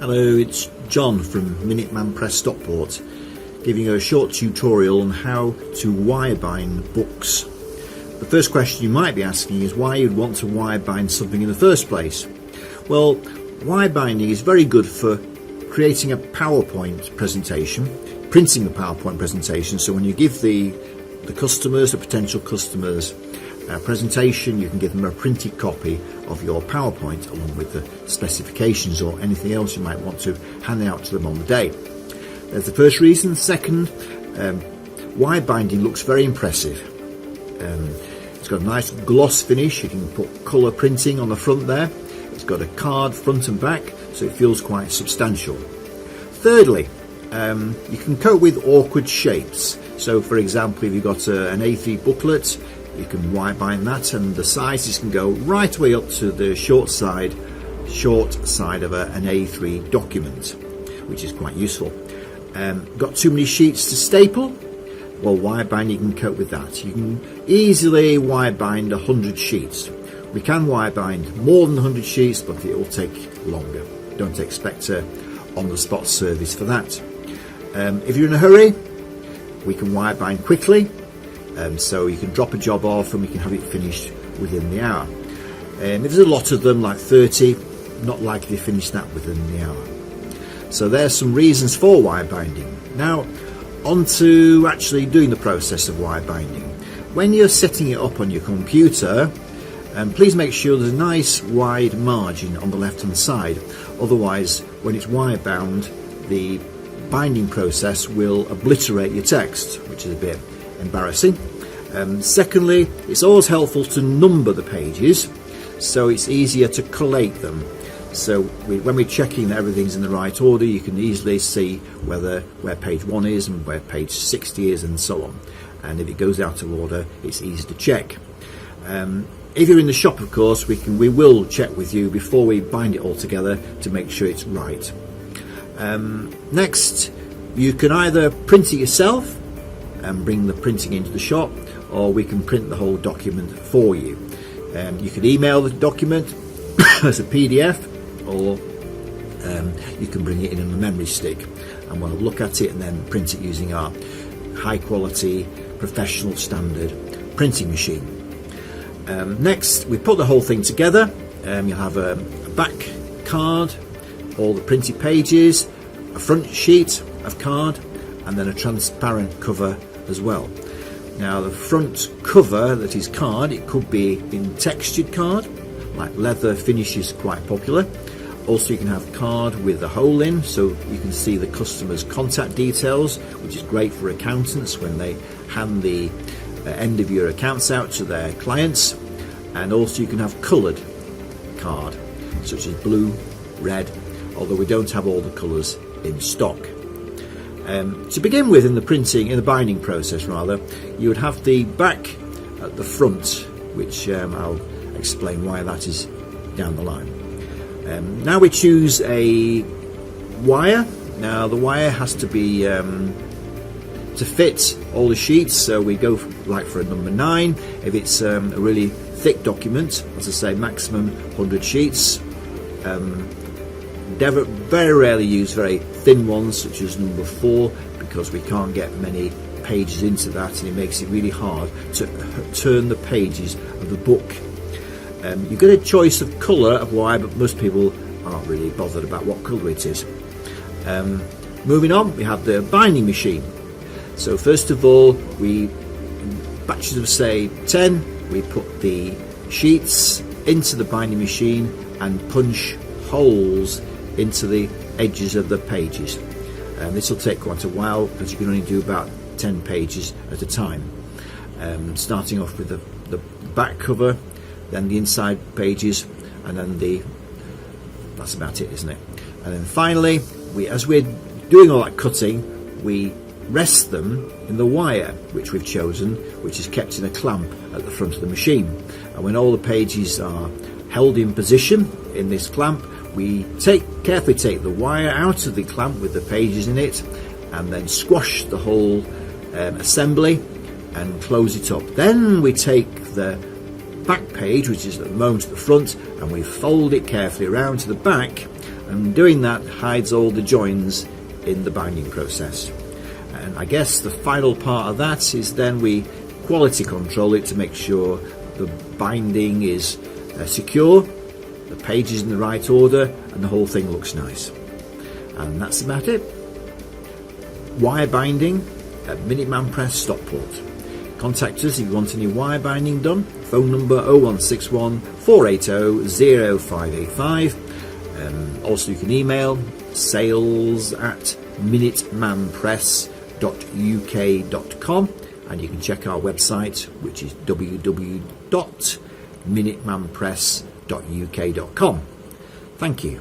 Hello, it's John from Minuteman Press Stockport, giving you a short tutorial on how to wire bind books. The first question you might be asking is why you'd want to wire bind something in the first place. Well, wire binding is very good for creating a PowerPoint presentation, printing a PowerPoint presentation, so when you give the customers, the potential customers, a presentation, you can give them a printed copy of your PowerPoint along with the specifications or anything else you might want to hand out to them on the day. That's the first reason. Second, wire binding looks very impressive. It's got a nice gloss finish. You can put colour printing on the front there. It's got a card front and back, so it feels quite substantial. Thirdly, you can cope with awkward shapes. So for example, if you've got an A3 booklet, you can wire bind that, and the sizes can go right away up to the short side of an A3 document, which is quite useful. Got too many sheets to staple? Well, wire binding can cope with that. You can easily wire bind 100 sheets. We can wire bind more than 100 sheets, but it will take longer. Don't expect on-the-spot service for that. If you're in a hurry, we can wire bind quickly. So you can drop a job off and we can have it finished within the hour. If there's a lot of them, like 30, not likely to finish that within the hour. So there's some reasons for wire binding. Now on to actually doing the process of wire binding. When you're setting it up on your computer, please make sure there's a nice wide margin on the left hand side, otherwise when it's wire bound the binding process will obliterate your text, which is a bit embarrassing. Secondly, it's always helpful to number the pages so it's easier to collate them. So when we're checking that everything's in the right order, you can easily see where page 1 is and where page 60 is and so on. And if it goes out of order, it's easy to check. If you're in the shop, of course, we will check with you before we bind it all together to make sure it's right. Next, you can either print it yourself and bring the printing into the shop, or we can print the whole document for you. You can email the document as a PDF, or you can bring it in on a memory stick and we'll look at it and then print it using our high quality professional standard printing machine. Next, we put the whole thing together. You'll have a back card, all the printed pages, a front sheet of card, and then a transparent cover as well. Now the front cover that is card, it could be in textured card, like leather finish is quite popular. Also you can have card with a hole in, so you can see the customer's contact details, which is great for accountants when they hand the end of your accounts out to their clients. And also you can have coloured card, such as blue, red, although we don't have all the colours in stock. To begin with, in the binding process rather, you would have the back at the front, which I'll explain why that is down the line. Now we choose a wire. Now the wire has to be to fit all the sheets, so we go for a number 9. If it's a really thick document, as I say, maximum 100 sheets. Very rarely use very thin ones such as number 4, because we can't get many pages into that and it makes it really hard to turn the pages of the book. You get a choice of colour of wire, but most people aren't really bothered about what colour it is. Moving on, we have the binding machine. So first of all, in batches of say 10, we put the sheets into the binding machine and punch holes into the edges of the pages. This will take quite a while because you can only do about 10 pages at a time. Starting off with the back cover, then the inside pages, and then that's about it, isn't it? And then finally, as we're doing all that cutting, we rest them in the wire which we've chosen, which is kept in a clamp at the front of the machine. And when all the pages are held in position in this clamp, we carefully take the wire out of the clamp with the pages in it and then squash the whole assembly and close it up. Then we take the back page, which is at the moment at the front, and we fold it carefully around to the back, and doing that hides all the joins in the binding process. And I guess the final part of that is then we quality control it to make sure the binding is secure, the page is in the right order, and the whole thing looks nice. And that's about it. Wire binding at Minuteman Press Stockport. Contact us if you want any wire binding done. Phone number 0161 480 0585. Also you can email sales@minutemanpress.uk.com, and you can check our website, which is www.minutemanpress.uk.com. Thank you.